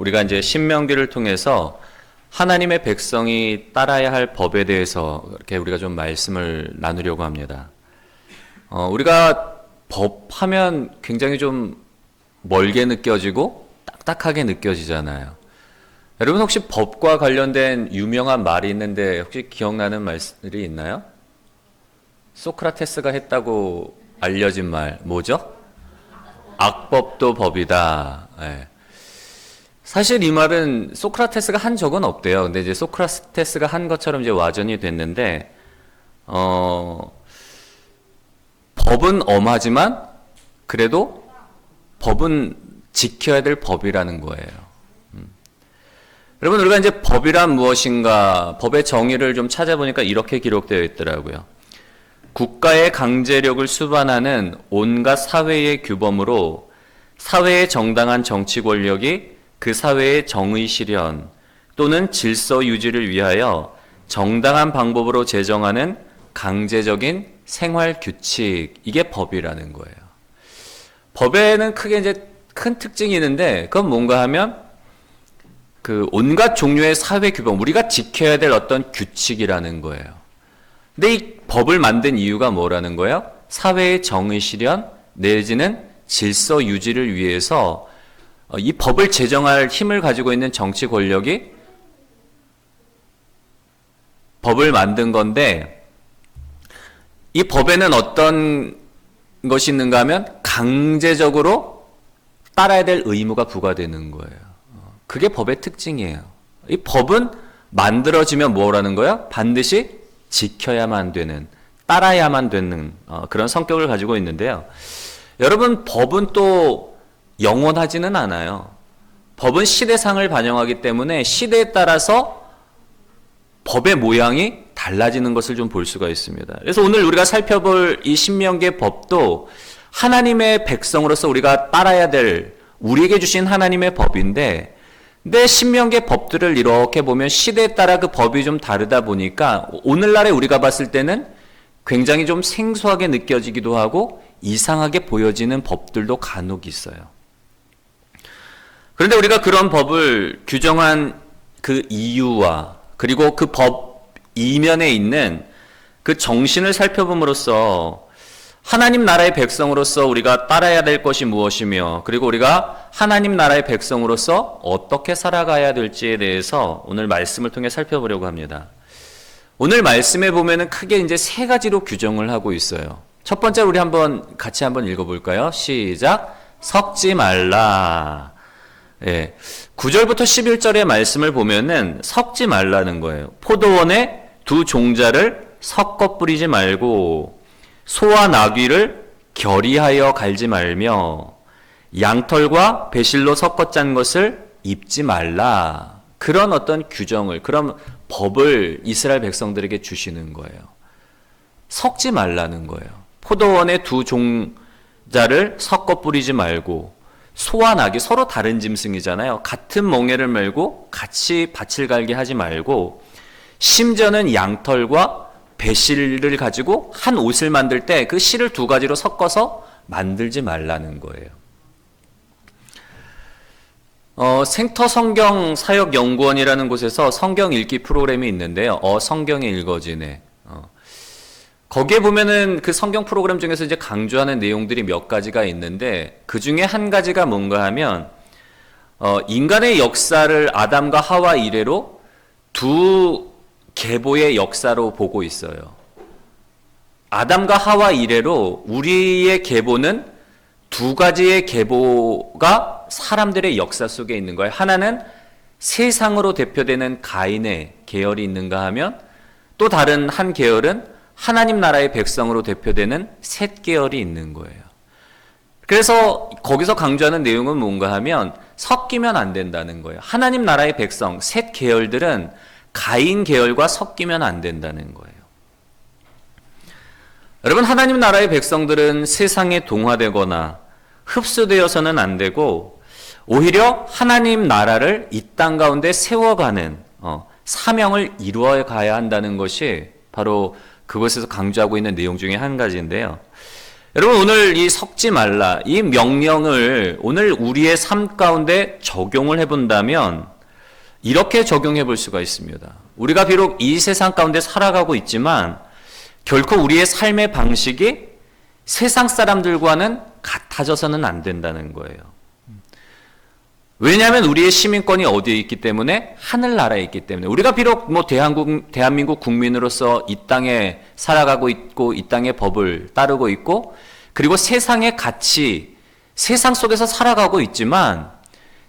우리가 이제 신명기를 통해서 하나님의 백성이 따라야 할 법에 대해서 이렇게 우리가 좀 말씀을 나누려고 합니다. 우리가 법 하면 굉장히 좀 멀게 느껴지고 딱딱하게 느껴지잖아요. 여러분 혹시 법과 관련된 유명한 말이 있는데 혹시 기억나는 말들이 있나요? 소크라테스가 했다고 알려진 말 뭐죠? 악법도 법이다. 네. 사실 이 말은 소크라테스가 한 적은 없대요. 근데 이제 소크라테스가 한 것처럼 이제 와전이 됐는데, 법은 엄하지만 그래도 법은 지켜야 될 법이라는 거예요. 여러분, 우리가 이제 법이란 무엇인가, 법의 정의를 좀 찾아보니까 이렇게 기록되어 있더라고요. 국가의 강제력을 수반하는 온갖 사회의 규범으로 사회의 정당한 정치 권력이 그 사회의 정의 실현 또는 질서 유지를 위하여 정당한 방법으로 제정하는 강제적인 생활 규칙, 이게 법이라는 거예요. 법에는 크게 이제 큰 특징이 있는데 그건 뭔가 하면 그 온갖 종류의 사회 규범, 우리가 지켜야 될 어떤 규칙이라는 거예요. 근데 이 법을 만든 이유가 뭐라는 거예요? 사회의 정의 실현 내지는 질서 유지를 위해서 이 법을 제정할 힘을 가지고 있는 정치 권력이 법을 만든 건데, 이 법에는 어떤 것이 있는가 하면 강제적으로 따라야 될 의무가 부과되는 거예요. 그게 법의 특징이에요. 이 법은 만들어지면 뭐라는 거예요? 반드시 지켜야만 되는, 따라야만 되는 그런 성격을 가지고 있는데요. 여러분, 법은 또 영원하지는 않아요. 법은 시대상을 반영하기 때문에 시대에 따라서 법의 모양이 달라지는 것을 좀 볼 수가 있습니다. 그래서 오늘 우리가 살펴볼 이 신명기의 법도 하나님의 백성으로서 우리가 따라야 될, 우리에게 주신 하나님의 법인데, 근데 신명기의 법들을 이렇게 보면 시대에 따라 그 법이 좀 다르다 보니까 오늘날에 우리가 봤을 때는 굉장히 좀 생소하게 느껴지기도 하고 이상하게 보여지는 법들도 간혹 있어요. 그런데 우리가 그런 법을 규정한 그 이유와 그리고 그 법 이면에 있는 그 정신을 살펴봄으로써 하나님 나라의 백성으로서 우리가 따라야 될 것이 무엇이며, 그리고 우리가 하나님 나라의 백성으로서 어떻게 살아가야 될지에 대해서 오늘 말씀을 통해 살펴보려고 합니다. 오늘 말씀에 보면은 크게 이제 세 가지로 규정을 하고 있어요. 첫 번째 우리 같이 한번 읽어볼까요? 시작. 섞지 말라. 예. 9절부터 11절의 말씀을 보면은 섞지 말라는 거예요. 포도원에 두 종자를 섞어 뿌리지 말고, 소와 나귀를 결의하여 갈지 말며, 양털과 배실로 섞어 짠 것을 입지 말라. 그런 어떤 규정을, 그런 법을 이스라엘 백성들에게 주시는 거예요. 섞지 말라는 거예요. 포도원에 두 종자를 섞어 뿌리지 말고, 소와 나귀 서로 다른 짐승이잖아요. 같은 멍에를 메고 같이 밭을 갈게 하지 말고, 심지어는 양털과 배실을 가지고 한 옷을 만들 때 그 실을 두 가지로 섞어서 만들지 말라는 거예요. 생터 성경 사역 연구원이라는 곳에서 성경 읽기 프로그램이 있는데요. 성경이 읽어지네. 거기에 보면은 그 성경 프로그램 중에서 이제 강조하는 내용들이 몇 가지가 있는데, 그 중에 한 가지가 뭔가 하면, 인간의 역사를 아담과 하와 이래로 두 계보의 역사로 보고 있어요. 아담과 하와 이래로 우리의 계보는 두 가지의 계보가 사람들의 역사 속에 있는 거예요. 하나는 세상으로 대표되는 가인의 계열이 있는가 하면, 또 다른 한 계열은 하나님 나라의 백성으로 대표되는 셋 계열이 있는 거예요. 그래서 거기서 강조하는 내용은 뭔가 하면 섞이면 안 된다는 거예요. 하나님 나라의 백성 셋 계열들은 가인 계열과 섞이면 안 된다는 거예요. 여러분, 하나님 나라의 백성들은 세상에 동화되거나 흡수되어서는 안 되고, 오히려 하나님 나라를 이 땅 가운데 세워가는 사명을 이루어 가야 한다는 것이 바로 그것에서 강조하고 있는 내용 중에 한 가지인데요. 여러분, 오늘 이 섞지 말라, 이 명령을 오늘 우리의 삶 가운데 적용을 해본다면 이렇게 적용해 볼 수가 있습니다. 우리가 비록 이 세상 가운데 살아가고 있지만 결코 우리의 삶의 방식이 세상 사람들과는 같아져서는 안 된다는 거예요. 왜냐하면 우리의 시민권이 어디에 있기 때문에? 하늘나라에 있기 때문에. 우리가 비록 대한민국 국민으로서 이 땅에 살아가고 있고 이 땅의 법을 따르고 있고 그리고 세상의 가치, 세상 속에서 살아가고 있지만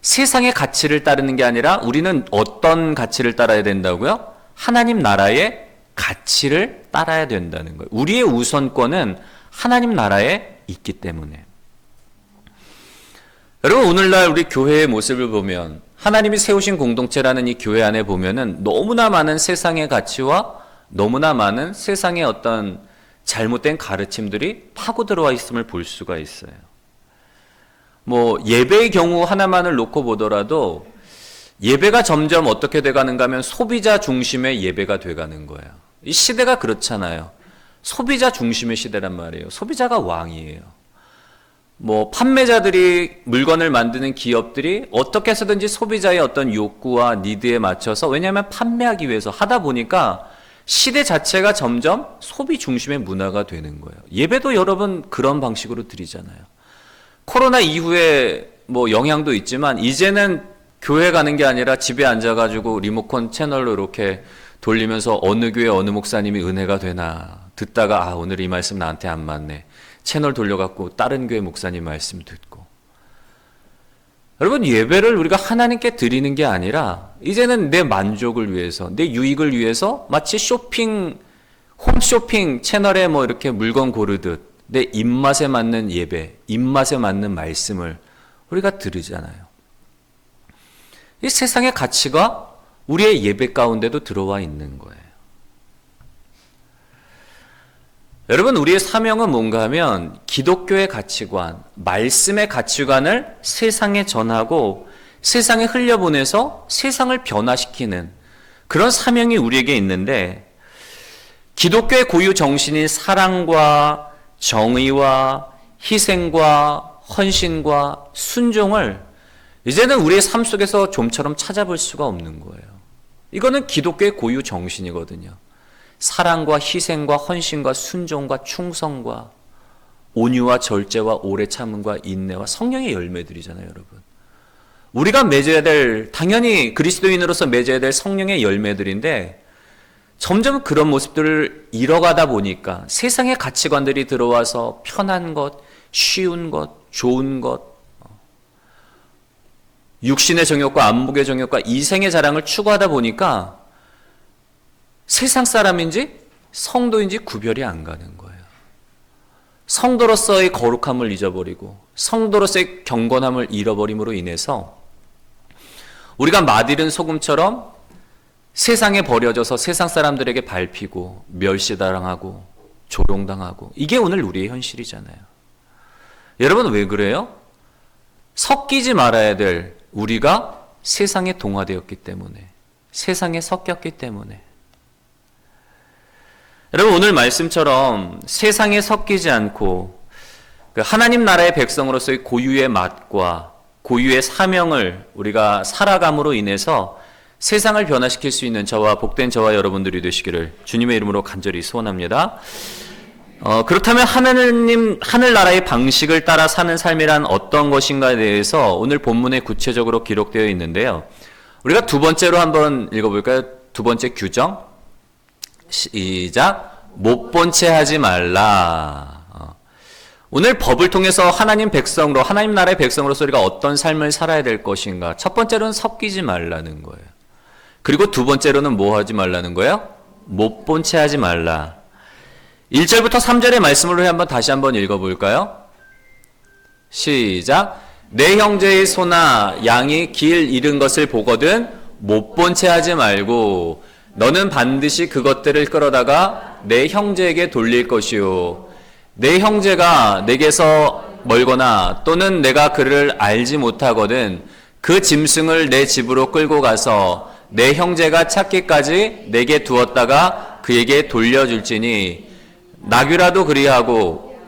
세상의 가치를 따르는 게 아니라 우리는 어떤 가치를 따라야 된다고요? 하나님 나라의 가치를 따라야 된다는 거예요. 우리의 우선권은 하나님 나라에 있기 때문에. 여러분, 오늘날 우리 교회의 모습을 보면 하나님이 세우신 공동체라는 이 교회 안에 보면은 너무나 많은 세상의 가치와 너무나 많은 세상의 어떤 잘못된 가르침들이 파고 들어와 있음을 볼 수가 있어요. 뭐 예배의 경우 하나만을 놓고 보더라도 예배가 점점 어떻게 돼가는가 하면 소비자 중심의 예배가 돼가는 거예요. 이 시대가 그렇잖아요. 소비자 중심의 시대란 말이에요. 소비자가 왕이에요. 뭐 판매자들이 물건을 만드는 기업들이 어떻게 해서든지 소비자의 어떤 욕구와 니드에 맞춰서, 왜냐하면 판매하기 위해서 하다 보니까 시대 자체가 점점 소비 중심의 문화가 되는 거예요. 예배도 여러분 그런 방식으로 드리잖아요. 코로나 이후에 뭐 영향도 있지만 이제는 교회 가는 게 아니라 집에 앉아가지고 리모컨 채널로 이렇게 돌리면서 어느 교회 어느 목사님이 은혜가 되나 듣다가 아, 오늘 이 말씀 나한테 안 맞네. 채널 돌려갖고 다른 교회 목사님 말씀 듣고. 여러분, 예배를 우리가 하나님께 드리는 게 아니라 이제는 내 만족을 위해서, 내 유익을 위해서 마치 홈쇼핑 채널에 뭐 이렇게 물건 고르듯 내 입맛에 맞는 예배, 입맛에 맞는 말씀을 우리가 들으잖아요. 이 세상의 가치가 우리의 예배 가운데도 들어와 있는 거예요. 여러분, 우리의 사명은 뭔가 하면 기독교의 가치관, 말씀의 가치관을 세상에 전하고 세상에 흘려보내서 세상을 변화시키는 그런 사명이 우리에게 있는데, 기독교의 고유 정신인 사랑과 정의와 희생과 헌신과 순종을 이제는 우리의 삶 속에서 좀처럼 찾아볼 수가 없는 거예요. 이거는 기독교의 고유 정신이거든요. 사랑과 희생과 헌신과 순종과 충성과 온유와 절제와 오래 참음과 인내와 성령의 열매들이잖아요, 여러분. 우리가 맺어야 될, 당연히 그리스도인으로서 맺어야 될 성령의 열매들인데 점점 그런 모습들을 잃어가다 보니까 세상의 가치관들이 들어와서 편한 것, 쉬운 것, 좋은 것, 육신의 정욕과 안목의 정욕과 이생의 자랑을 추구하다 보니까 세상 사람인지 성도인지 구별이 안 가는 거예요. 성도로서의 거룩함을 잊어버리고 성도로서의 경건함을 잃어버림으로 인해서 우리가 맛이른 소금처럼 세상에 버려져서 세상 사람들에게 밟히고 멸시당하고 조롱당하고, 이게 오늘 우리의 현실이잖아요. 여러분, 왜 그래요? 섞이지 말아야 될 우리가 세상에 동화되었기 때문에, 세상에 섞였기 때문에. 여러분, 오늘 말씀처럼 세상에 섞이지 않고 하나님 나라의 백성으로서의 고유의 맛과 고유의 사명을 우리가 살아감으로 인해서 세상을 변화시킬 수 있는 저와 복된 저와 여러분들이 되시기를 주님의 이름으로 간절히 소원합니다. 그렇다면 하늘나라의 방식을 따라 사는 삶이란 어떤 것인가에 대해서 오늘 본문에 구체적으로 기록되어 있는데요. 우리가 두 번째로 한번 읽어볼까요? 두 번째 규정. 시작. 못 본 채 하지 말라. 오늘 법을 통해서 하나님 백성으로, 하나님 나라의 백성으로서 우리가 어떤 삶을 살아야 될 것인가. 첫 번째로는 섞이지 말라는 거예요. 그리고 두 번째로는 뭐 하지 말라는 거예요? 못 본 채 하지 말라. 1절부터 3절의 말씀을 다시 한번 읽어볼까요? 시작. 내 형제의 소나 양이 길 잃은 것을 보거든 못 본 채 하지 말고 너는 반드시 그것들을 끌어다가 내 형제에게 돌릴 것이요. 내 형제가 내게서 멀거나 또는 내가 그를 알지 못하거든 그 짐승을 내 집으로 끌고 가서 내 형제가 찾기까지 내게 두었다가 그에게 돌려줄지니 나귀라도 그리하고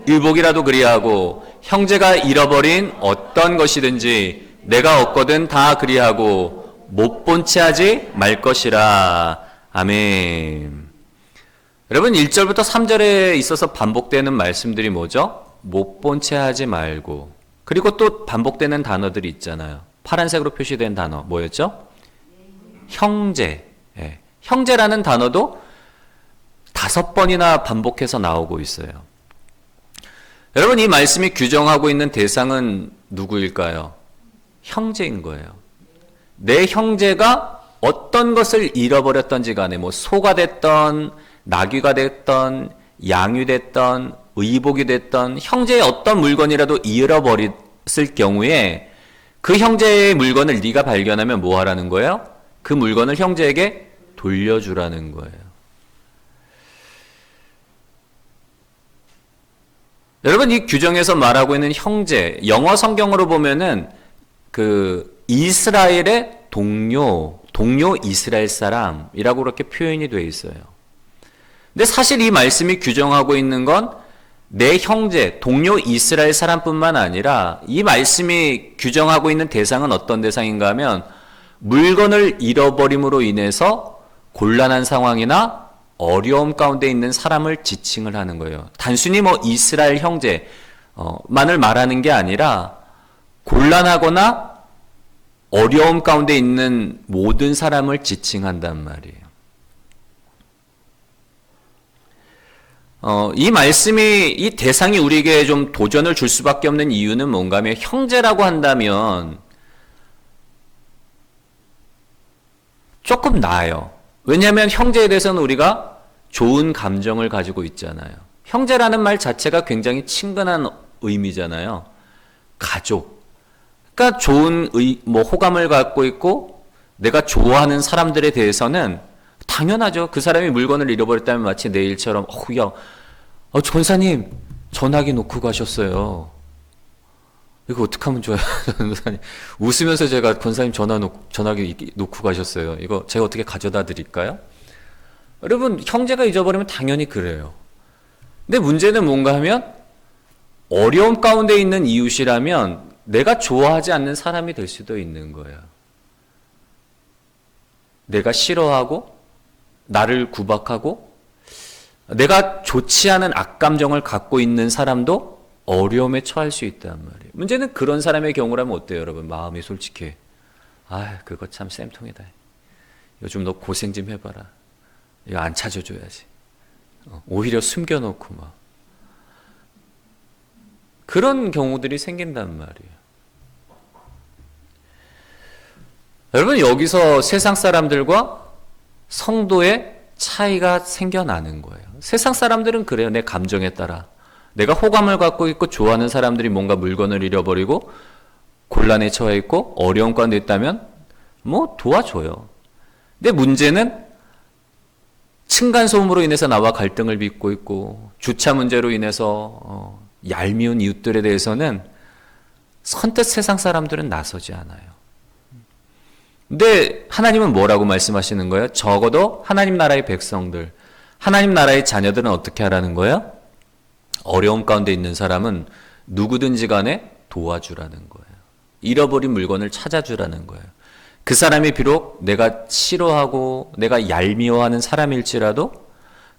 의복이라도 그리하고 형제가 잃어버린 어떤 것이든지 내가 얻거든 다 그리하고 못 본 채 하지 말 것이라. 아멘. 여러분 1절부터 3절에 있어서 반복되는 말씀들이 뭐죠? 못 본 채 하지 말고, 그리고 또 반복되는 단어들이 있잖아요. 파란색으로 표시된 단어 뭐였죠? 형제. 예. 형제라는 단어도 5번이나 반복해서 나오고 있어요. 여러분 이 말씀이 규정하고 있는 대상은 누구일까요? 형제인 거예요. 내 형제가 어떤 것을 잃어버렸던지 간에 뭐 소가 됐던 나귀가 됐던 양이 됐던 의복이 됐던 형제의 어떤 물건이라도 잃어버렸을 경우에 그 형제의 물건을 네가 발견하면 뭐 하라는 거예요? 그 물건을 형제에게 돌려주라는 거예요. 여러분 이 규정에서 말하고 있는 형제, 영어 성경으로 보면은 그 이스라엘의 동료 이스라엘 사람이라고 그렇게 표현이 되어 있어요. 근데 사실 이 말씀이 규정하고 있는 건 내 형제, 동료 이스라엘 사람뿐만 아니라 이 말씀이 규정하고 있는 대상은 어떤 대상인가 하면 물건을 잃어버림으로 인해서 곤란한 상황이나 어려움 가운데 있는 사람을 지칭을 하는 거예요. 단순히 뭐 이스라엘 형제만을 말하는 게 아니라 곤란하거나 어려움 가운데 있는 모든 사람을 지칭한단 말이에요. 이 말씀이, 이 대상이 우리에게 좀 도전을 줄 수밖에 없는 이유는 뭔가 하면 형제라고 한다면 조금 나아요. 왜냐하면 형제에 대해서는 우리가 좋은 감정을 가지고 있잖아요. 형제라는 말 자체가 굉장히 친근한 의미잖아요. 가족. 그러니까 좋은 호감을 갖고 있고 내가 좋아하는 사람들에 대해서는 당연하죠. 그 사람이 물건을 잃어버렸다면 마치 내 일처럼 권사님 전화기 놓고 가셨어요. 이거 어떻게 하면 좋아요? 권사님 웃으면서 제가 권사님 전화기 놓고 가셨어요. 이거 제가 어떻게 가져다 드릴까요? 여러분 형제가 잊어버리면 당연히 그래요. 근데 문제는 뭔가 하면 어려움 가운데 있는 이웃이라면 내가 좋아하지 않는 사람이 될 수도 있는 거예요. 내가 싫어하고 나를 구박하고 내가 좋지 않은 악감정을 갖고 있는 사람도 어려움에 처할 수 있단 말이에요. 문제는 그런 사람의 경우라면 어때요, 여러분? 마음이 솔직해. 그거 참 쌤통이다. 요즘 너 고생 좀 해봐라. 이거 안 찾아줘야지. 오히려 숨겨놓고 막. 그런 경우들이 생긴단 말이에요. 여러분 여기서 세상 사람들과 성도의 차이가 생겨나는 거예요. 세상 사람들은 그래요. 내 감정에 따라. 내가 호감을 갖고 있고 좋아하는 사람들이 뭔가 물건을 잃어버리고 곤란에 처해 있고 어려운 가운데 있다면 뭐 도와줘요. 근데 문제는 층간소음으로 인해서 나와 갈등을 빚고 있고 주차 문제로 인해서 얄미운 이웃들에 대해서는 선뜻 세상 사람들은 나서지 않아요. 근데 하나님은 뭐라고 말씀하시는 거예요? 적어도 하나님 나라의 백성들, 하나님 나라의 자녀들은 어떻게 하라는 거예요? 어려움 가운데 있는 사람은 누구든지 간에 도와주라는 거예요. 잃어버린 물건을 찾아주라는 거예요. 그 사람이 비록 내가 싫어하고 내가 얄미워하는 사람일지라도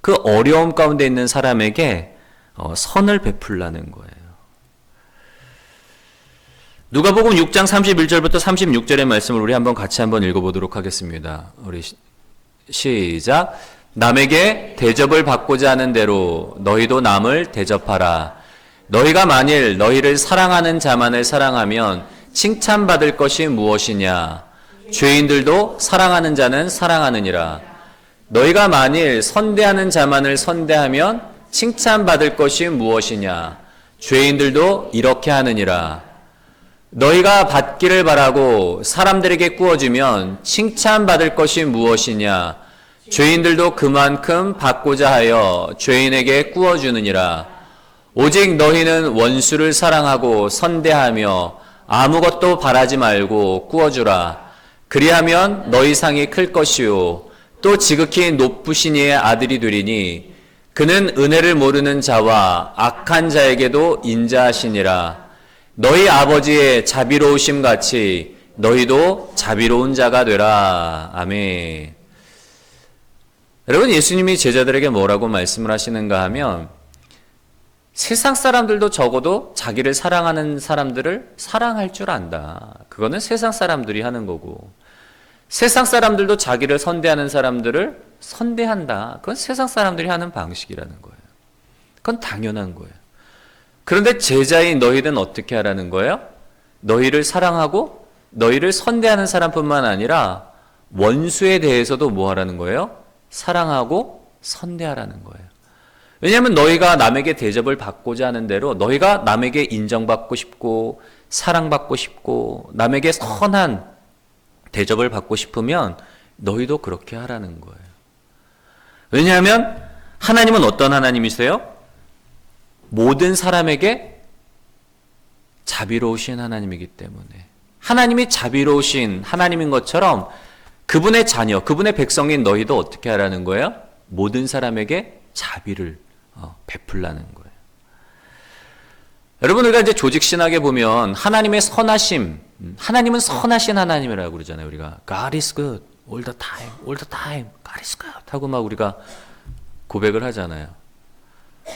그 어려움 가운데 있는 사람에게 선을 베풀라는 거예요. 누가복음 6장 31절부터 36절의 말씀을 우리 같이 한번 읽어보도록 하겠습니다. 우리 시작. 남에게 대접을 받고자 하는 대로 너희도 남을 대접하라. 너희가 만일 너희를 사랑하는 자만을 사랑하면 칭찬받을 것이 무엇이냐? 죄인들도 사랑하는 자는 사랑하느니라. 너희가 만일 선대하는 자만을 선대하면 칭찬받을 것이 무엇이냐? 죄인들도 이렇게 하느니라. 너희가 받기를 바라고 사람들에게 구워주면 칭찬받을 것이 무엇이냐? 죄인들도 그만큼 받고자 하여 죄인에게 구워주느니라. 오직 너희는 원수를 사랑하고 선대하며 아무것도 바라지 말고 구워주라. 그리하면 너희 상이 클 것이요 또 지극히 높으신 이의 아들이 되리니 그는 은혜를 모르는 자와 악한 자에게도 인자하시니라. 너희 아버지의 자비로우심 같이 너희도 자비로운 자가 되라. 아멘. 여러분, 예수님이 제자들에게 뭐라고 말씀을 하시는가 하면 세상 사람들도 적어도 자기를 사랑하는 사람들을 사랑할 줄 안다. 그거는 세상 사람들이 하는 거고, 세상 사람들도 자기를 선대하는 사람들을 선대한다. 그건 세상 사람들이 하는 방식이라는 거예요. 그건 당연한 거예요. 그런데 제자인 너희는 어떻게 하라는 거예요? 너희를 사랑하고 너희를 선대하는 사람뿐만 아니라 원수에 대해서도 뭐 하라는 거예요? 사랑하고 선대하라는 거예요. 왜냐하면 너희가 남에게 대접을 받고자 하는 대로, 너희가 남에게 인정받고 싶고 사랑받고 싶고 남에게 선한 대접을 받고 싶으면 너희도 그렇게 하라는 거예요. 왜냐하면 하나님은 어떤 하나님이세요? 모든 사람에게 자비로우신 하나님이기 때문에, 하나님이 자비로우신 하나님인 것처럼 그분의 자녀, 그분의 백성인 너희도 어떻게 하라는 거예요? 모든 사람에게 자비를 베풀라는 거예요. 여러분, 우리가 이제 조직 신학에 보면 하나님의 선하심, 하나님은 선하신 하나님이라고 그러잖아요. 우리가 God is good all the time, all the time, God is good 하고 막 우리가 고백을 하잖아요.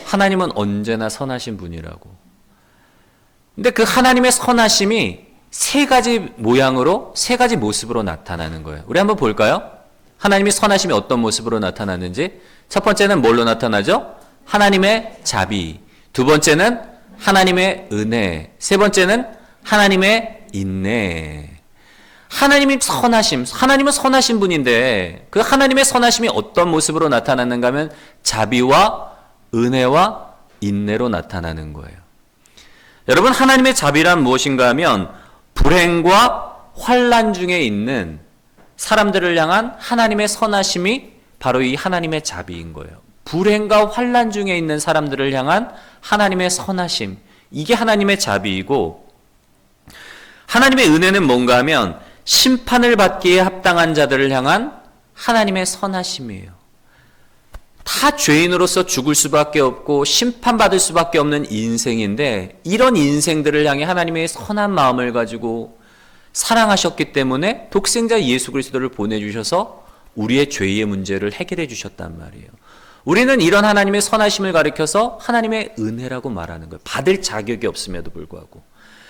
하나님은 언제나 선하신 분이라고. 근데 그 하나님의 선하심이 세 가지 모양으로, 세 가지 모습으로 나타나는 거예요. 우리 한번 볼까요? 하나님의 선하심이 어떤 모습으로 나타나는지. 첫 번째는 뭘로 나타나죠? 하나님의 자비. 두 번째는 하나님의 은혜. 세 번째는 하나님의 인내. 하나님이 선하심, 하나님은 선하신 분인데 그 하나님의 선하심이 어떤 모습으로 나타나는가 하면 자비와 은혜와 인내로 나타나는 거예요. 여러분, 하나님의 자비란 무엇인가 하면 불행과 환난 중에 있는 사람들을 향한 하나님의 선하심이 바로 이 하나님의 자비인 거예요. 불행과 환난 중에 있는 사람들을 향한 하나님의 선하심, 이게 하나님의 자비이고, 하나님의 은혜는 뭔가 하면 심판을 받기에 합당한 자들을 향한 하나님의 선하심이에요. 다 죄인으로서 죽을 수밖에 없고 심판받을 수밖에 없는 인생인데, 이런 인생들을 향해 하나님의 선한 마음을 가지고 사랑하셨기 때문에 독생자 예수 그리스도를 보내주셔서 우리의 죄의 문제를 해결해 주셨단 말이에요. 우리는 이런 하나님의 선하심을 가리켜서 하나님의 은혜라고 말하는 거예요. 받을 자격이 없음에도 불구하고.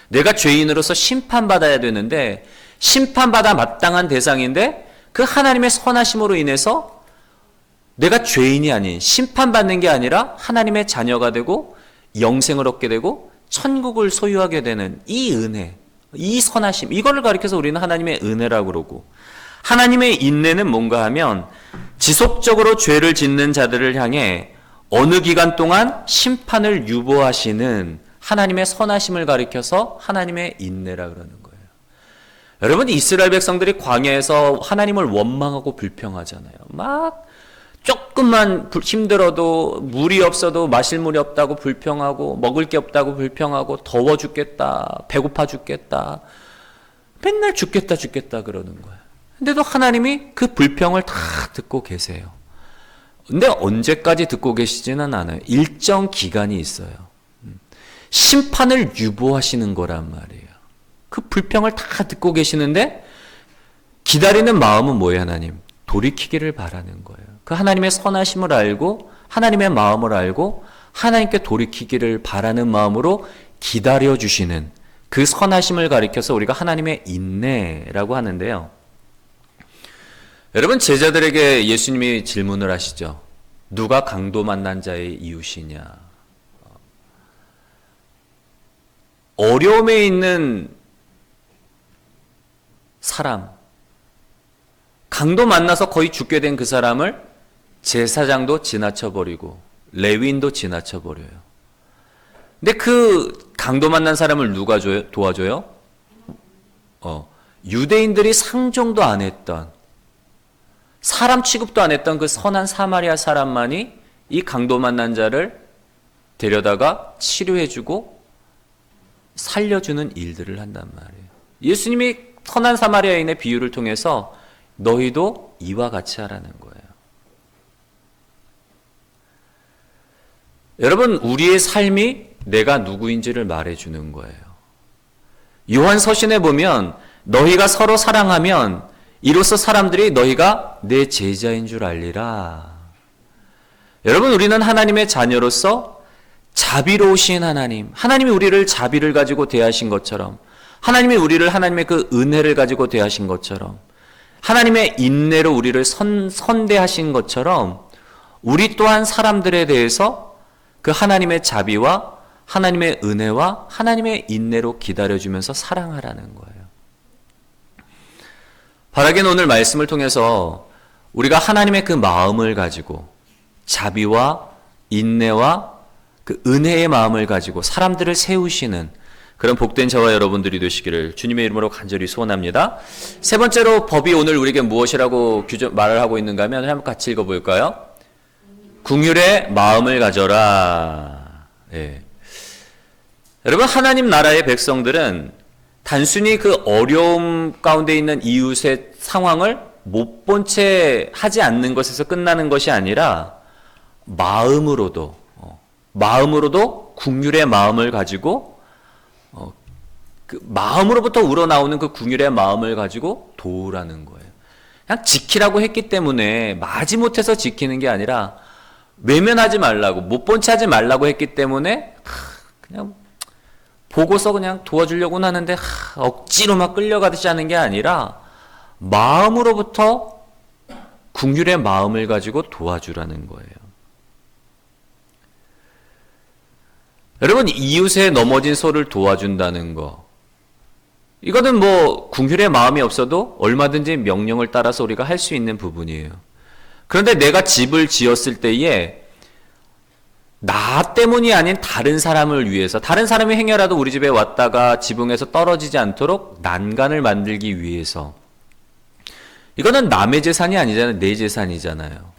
내가 죄인으로서 심판받아야 되는데, 심판받아 마땅한 대상인데 그 하나님의 선하심으로 인해서 내가 죄인이 아닌, 심판받는 게 아니라 하나님의 자녀가 되고 영생을 얻게 되고 천국을 소유하게 되는 이 은혜, 이 선하심, 이거를 가리켜서 우리는 하나님의 은혜라고 그러고, 하나님의 인내는 뭔가 하면 지속적으로 죄를 짓는 자들을 향해 어느 기간 동안 심판을 유보하시는 하나님의 선하심을 가리켜서 하나님의 인내라 그러는 거예요. 여러분, 이스라엘 백성들이 광야에서 하나님을 원망하고 불평하잖아요. 막 조금만 힘들어도, 물이 없어도 마실 물이 없다고 불평하고, 먹을 게 없다고 불평하고, 더워 죽겠다, 배고파 죽겠다, 맨날 죽겠다 그러는 거예요. 근데도 하나님이 그 불평을 다 듣고 계세요. 근데 언제까지 듣고 계시지는 않아요. 일정 기간이 있어요. 심판을 유보하시는 거란 말이에요. 그 불평을 다 듣고 계시는데 기다리는 마음은 뭐예요? 하나님? 돌이키기를 바라는 거예요. 그 하나님의 선하심을 알고 하나님의 마음을 알고 하나님께 돌이키기를 바라는 마음으로 기다려주시는 그 선하심을 가리켜서 우리가 하나님의 인내라고 하는데요. 여러분, 제자들에게 예수님이 질문을 하시죠. 누가 강도 만난 자의 이웃이냐? 어려움에 있는 사람, 강도 만나서 거의 죽게 된 그 사람을 제사장도 지나쳐버리고 레위인도 지나쳐버려요. 근데 그 강도 만난 사람을 누가 도와줘요? 유대인들이 상종도 안 했던, 사람 취급도 안 했던 그 선한 사마리아 사람만이 이 강도 만난 자를 데려다가 치료해주고 살려주는 일들을 한단 말이에요. 예수님이 선한 사마리아인의 비유를 통해서 너희도 이와 같이 하라는 거예요. 여러분, 우리의 삶이 내가 누구인지를 말해주는 거예요. 요한 서신에 보면 너희가 서로 사랑하면 이로써 사람들이 너희가 내 제자인 줄 알리라. 여러분, 우리는 하나님의 자녀로서 자비로우신 하나님, 하나님이 우리를 자비를 가지고 대하신 것처럼, 하나님이 우리를 하나님의 그 은혜를 가지고 대하신 것처럼, 하나님의 인내로 우리를 선대하신 것처럼 우리 또한 사람들에 대해서 그 하나님의 자비와 하나님의 은혜와 하나님의 인내로 기다려주면서 사랑하라는 거예요. 바라기는 오늘 말씀을 통해서 우리가 하나님의 그 마음을 가지고 자비와 인내와 그 은혜의 마음을 가지고 사람들을 세우시는 그런 복된 저와 여러분들이 되시기를 주님의 이름으로 간절히 소원합니다. 세 번째로 법이 오늘 우리에게 무엇이라고 말을 하고 있는가 하면 한번 같이 읽어볼까요? 긍휼의 마음을 가져라. 예. 여러분, 하나님 나라의 백성들은 단순히 그 어려움 가운데 있는 이웃의 상황을 못 본 채 하지 않는 것에서 끝나는 것이 아니라 마음으로도 긍휼의 마음을 가지고 그 마음으로부터 우러나오는 그 긍휼의 마음을 가지고 도우라는 거예요. 그냥 지키라고 했기 때문에 마지못해서 지키는 게 아니라 외면하지 말라고, 못 본 채 하지 말라고 했기 때문에 그냥 보고서 그냥 도와주려고는 하는데 억지로 막 끌려가듯이 하는 게 아니라 마음으로부터 긍휼의 마음을 가지고 도와주라는 거예요. 여러분, 이웃의 넘어진 소를 도와준다는 거, 이거는 뭐 긍휼의 마음이 없어도 얼마든지 명령을 따라서 우리가 할 수 있는 부분이에요. 그런데 내가 집을 지었을 때에 나 때문이 아닌 다른 사람을 위해서, 다른 사람이 행여라도 우리 집에 왔다가 지붕에서 떨어지지 않도록 난간을 만들기 위해서, 이거는 남의 재산이 아니잖아요. 내 재산이잖아요.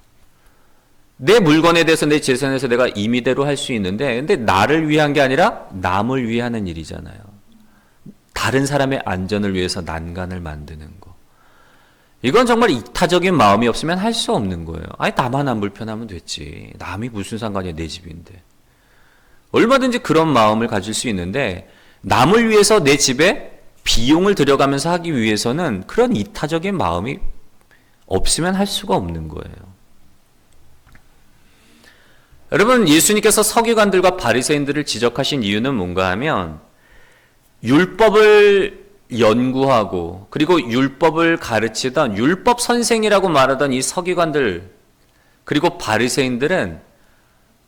내 물건에 대해서, 내 재산에서 내가 임의대로 할 수 있는데, 근데 나를 위한 게 아니라 남을 위해 하는 일이잖아요. 다른 사람의 안전을 위해서 난간을 만드는 거. 이건 정말 이타적인 마음이 없으면 할 수 없는 거예요. 아니, 나만 안 불편하면 됐지. 남이 무슨 상관이야, 내 집인데. 얼마든지 그런 마음을 가질 수 있는데, 남을 위해서 내 집에 비용을 들여가면서 하기 위해서는 그런 이타적인 마음이 없으면 할 수가 없는 거예요. 여러분, 예수님께서 서기관들과 바리새인들을 지적하신 이유는 뭔가 하면 율법을 연구하고 그리고 율법을 가르치던 율법 선생이라고 말하던 이 서기관들 그리고 바리새인들은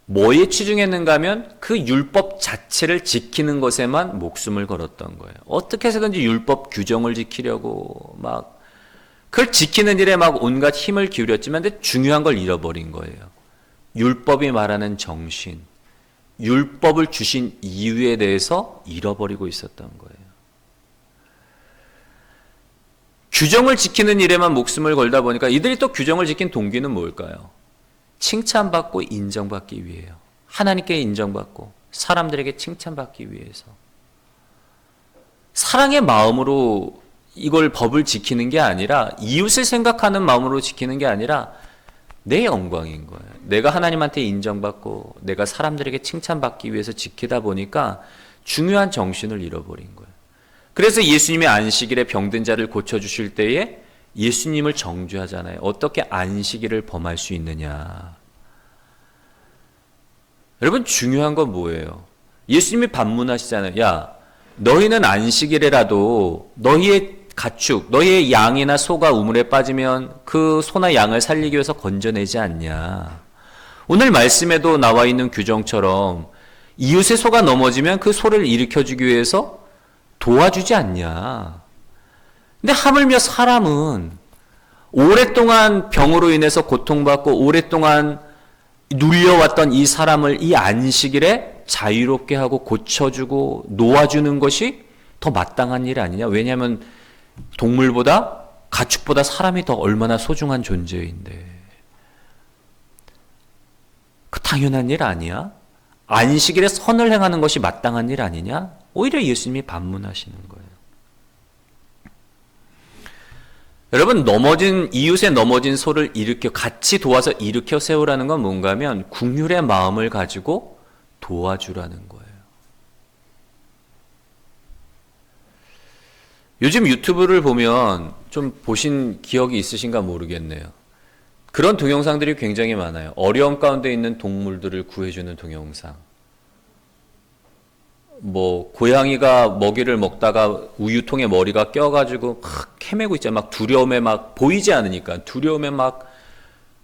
뭐에 치중했는가 하면 그 율법 자체를 지키는 것에만 목숨을 걸었던 거예요. 어떻게 해서든지 율법 규정을 지키려고 막 그걸 지키는 일에 막 온갖 힘을 기울였지만 근데 중요한 걸 잃어버린 거예요. 율법이 말하는 정신, 율법을 주신 이유에 대해서 잃어버리고 있었던 거예요. 규정을 지키는 일에만 목숨을 걸다 보니까 이들이 또 규정을 지킨 동기는 뭘까요? 칭찬받고 인정받기 위해요. 하나님께 인정받고 사람들에게 칭찬받기 위해서. 사랑의 마음으로 이걸 법을 지키는 게 아니라 이웃을 생각하는 마음으로 지키는 게 아니라 내 영광인 거예요. 내가 하나님한테 인정받고 내가 사람들에게 칭찬받기 위해서 지키다 보니까 중요한 정신을 잃어버린 거예요. 그래서 예수님이 안식일에 병든 자를 고쳐주실 때에 예수님을 정죄하잖아요. 어떻게 안식일을 범할 수 있느냐. 여러분, 중요한 건 뭐예요? 예수님이 반문하시잖아요. 야, 너희는 안식일에라도 너희의 가축, 너희의 양이나 소가 우물에 빠지면 그 소나 양을 살리기 위해서 건져내지 않냐. 오늘 말씀에도 나와 있는 규정처럼 이웃의 소가 넘어지면 그 소를 일으켜주기 위해서 도와주지 않냐. 근데 하물며 사람은 오랫동안 병으로 인해서 고통받고 오랫동안 눌려왔던 이 사람을 이 안식일에 자유롭게 하고 고쳐주고 놓아주는 것이 더 마땅한 일 아니냐. 왜냐하면 동물보다 가축보다 사람이 더 얼마나 소중한 존재인데 그 당연한 일 아니야? 안식일에 선을 행하는 것이 마땅한 일 아니냐? 오히려 예수님이 반문하시는 거예요. 여러분, 이웃의 넘어진 소를 같이 도와서 일으켜 세우라는 건 뭔가 하면 긍휼의 마음을 가지고 도와주라는 거예요. 요즘 유튜브를 보면 좀 보신 기억이 있으신가 모르겠네요. 그런 동영상들이 굉장히 많아요. 어려움 가운데 있는 동물들을 구해주는 동영상. 뭐 고양이가 먹이를 먹다가 우유통에 머리가 껴가지고 막 헤매고 있잖아요. 막 두려움에 막 보이지 않으니까 두려움에 막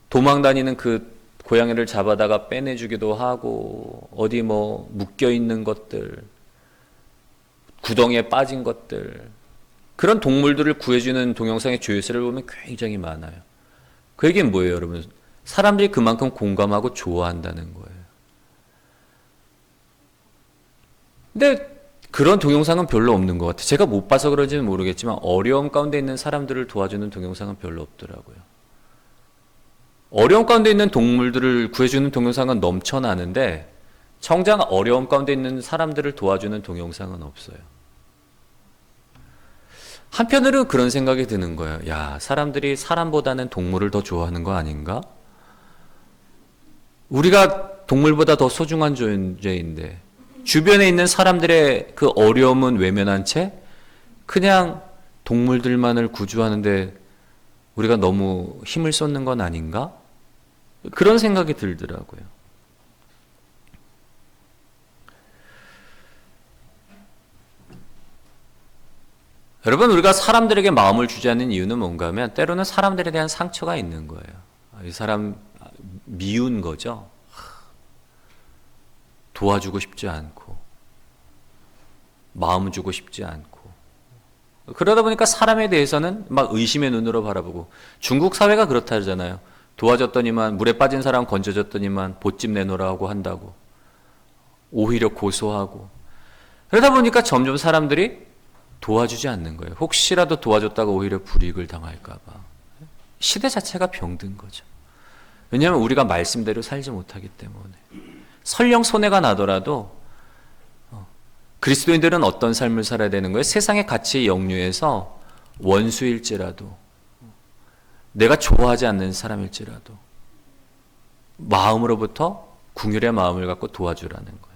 도망다니는 그 고양이를 잡아다가 빼내주기도 하고, 어디 뭐 묶여있는 것들, 구덩이에 빠진 것들, 그런 동물들을 구해주는 동영상의 조회수를 보면 굉장히 많아요. 그 얘기는 뭐예요, 여러분? 사람들이 그만큼 공감하고 좋아한다는 거예요. 근데 그런 동영상은 별로 없는 것 같아요. 제가 못 봐서 그런지는 모르겠지만 어려움 가운데 있는 사람들을 도와주는 동영상은 별로 없더라고요. 어려움 가운데 있는 동물들을 구해주는 동영상은 넘쳐나는데 정작 어려움 가운데 있는 사람들을 도와주는 동영상은 없어요. 한편으로 그런 생각이 드는 거예요. 야, 사람들이 사람보다는 동물을 더 좋아하는 거 아닌가? 우리가 동물보다 더 소중한 존재인데 주변에 있는 사람들의 그 어려움은 외면한 채 그냥 동물들만을 구조하는데 우리가 너무 힘을 쏟는 건 아닌가? 그런 생각이 들더라고요. 여러분, 우리가 사람들에게 마음을 주지 않는 이유는 뭔가 하면 때로는 사람들에 대한 상처가 있는 거예요. 이 사람 미운 거죠. 도와주고 싶지 않고 마음 주고 싶지 않고, 그러다 보니까 사람에 대해서는 막 의심의 눈으로 바라보고, 중국 사회가 그렇다잖아요. 도와줬더니만, 물에 빠진 사람 건져줬더니만 보집 내놓으라고 한다고, 오히려 고소하고. 그러다 보니까 점점 사람들이 도와주지 않는 거예요. 혹시라도 도와줬다가 오히려 불이익을 당할까 봐. 시대 자체가 병든 거죠. 왜냐하면 우리가 말씀대로 살지 못하기 때문에. 설령 손해가 나더라도 그리스도인들은 어떤 삶을 살아야 되는 거예요? 세상의 가치에 역류해서 원수일지라도, 내가 좋아하지 않는 사람일지라도 마음으로부터 긍휼의 마음을 갖고 도와주라는 거예요.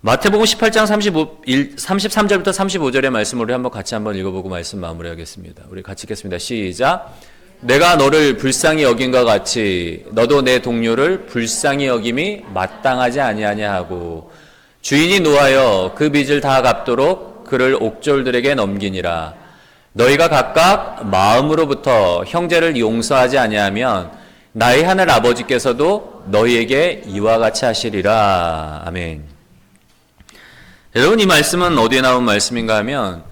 마태복음 18장 33절부터 35절의 말씀을 우리 같이 한번 읽어보고 말씀 마무리하겠습니다. 우리 같이 읽겠습니다. 시작. 내가 너를 불쌍히 여긴 것 같이 너도 내 동료를 불쌍히 여김이 마땅하지 아니하냐 하고, 주인이 노하여 그 빚을 다 갚도록 그를 옥졸들에게 넘기니라. 너희가 각각 마음으로부터 형제를 용서하지 아니하면 나의 하늘 아버지께서도 너희에게 이와 같이 하시리라. 아멘. 여러분, 이 말씀은 어디에 나온 말씀인가 하면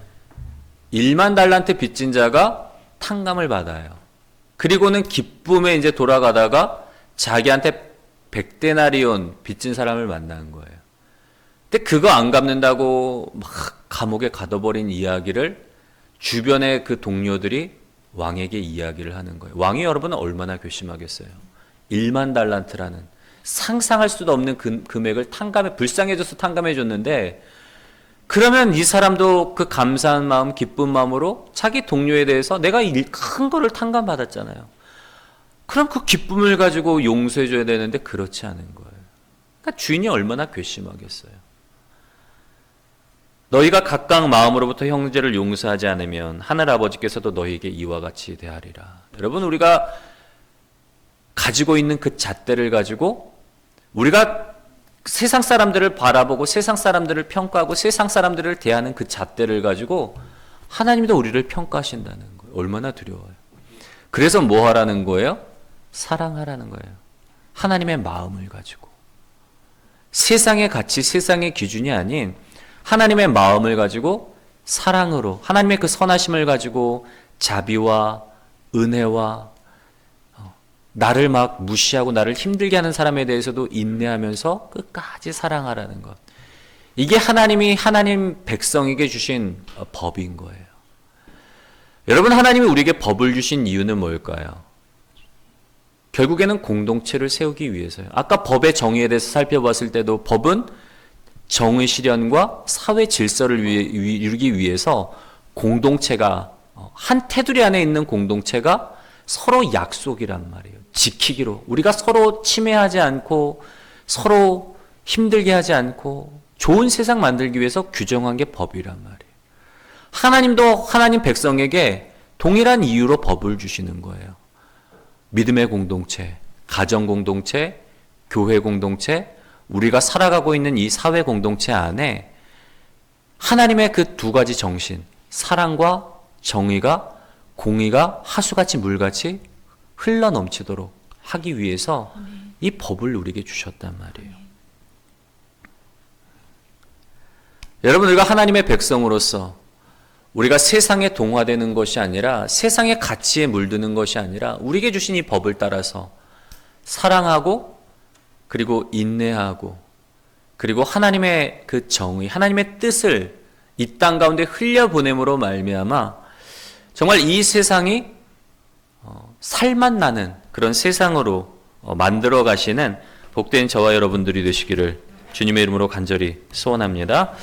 1만 달란트 빚진 자가 탕감을 받아요. 그리고는 기쁨에 이제 돌아가다가 자기한테 100데나리온 빚진 사람을 만난 거예요. 근데 그거 안 갚는다고 막 감옥에 가둬버린 이야기를 주변의 그 동료들이 왕에게 이야기를 하는 거예요. 왕이 여러분은 얼마나 괘씸하겠어요. 1만 달란트라는 상상할 수도 없는 금액을 불쌍해져서 탕감해 줬는데, 그러면 이 사람도 그 감사한 마음, 기쁜 마음으로 자기 동료에 대해서 내가 큰 거를 탕감받았잖아요. 그럼 그 기쁨을 가지고 용서해 줘야 되는데 그렇지 않은 거예요. 그러니까 주인이 얼마나 괘씸하겠어요. 너희가 각각 마음으로부터 형제를 용서하지 않으면 하늘 아버지께서도 너희에게 이와 같이 대하리라. 여러분, 우리가 가지고 있는 그 잣대를 가지고 우리가 세상 사람들을 바라보고 세상 사람들을 평가하고 세상 사람들을 대하는 그 잣대를 가지고 하나님도 우리를 평가하신다는 거예요. 얼마나 두려워요. 그래서 뭐 하라는 거예요? 사랑하라는 거예요. 하나님의 마음을 가지고. 세상의 가치, 세상의 기준이 아닌 하나님의 마음을 가지고 사랑으로, 하나님의 그 선하심을 가지고 자비와 은혜와 나를 막 무시하고 나를 힘들게 하는 사람에 대해서도 인내하면서 끝까지 사랑하라는 것. 이게 하나님 백성에게 주신 법인 거예요. 여러분, 하나님이 우리에게 법을 주신 이유는 뭘까요? 결국에는 공동체를 세우기 위해서요. 아까 법의 정의에 대해서 살펴봤을 때도 법은 정의 실현과 사회 질서를 이루기 위해서 공동체가, 한 테두리 안에 있는 공동체가 서로 약속이란 말이에요. 지키기로. 우리가 서로 침해하지 않고 서로 힘들게 하지 않고 좋은 세상 만들기 위해서 규정한 게 법이란 말이에요. 하나님도 하나님 백성에게 동일한 이유로 법을 주시는 거예요. 믿음의 공동체, 가정 공동체, 교회 공동체, 우리가 살아가고 있는 이 사회 공동체 안에 하나님의 그 두 가지 정신, 사랑과 정의가, 공의가 하수같이 물같이 흘러 넘치도록 하기 위해서 이 법을 우리에게 주셨단 말이에요. 여러분, 우리가 하나님의 백성으로서 우리가 세상에 동화되는 것이 아니라, 세상의 가치에 물드는 것이 아니라 우리에게 주신 이 법을 따라서 사랑하고, 그리고 인내하고, 그리고 하나님의 그 정의, 하나님의 뜻을 이 땅 가운데 흘려보냄으로 말미암아 정말 이 세상이 살맛 나는 그런 세상으로 만들어 가시는 복된 저와 여러분들이 되시기를 주님의 이름으로 간절히 소원합니다.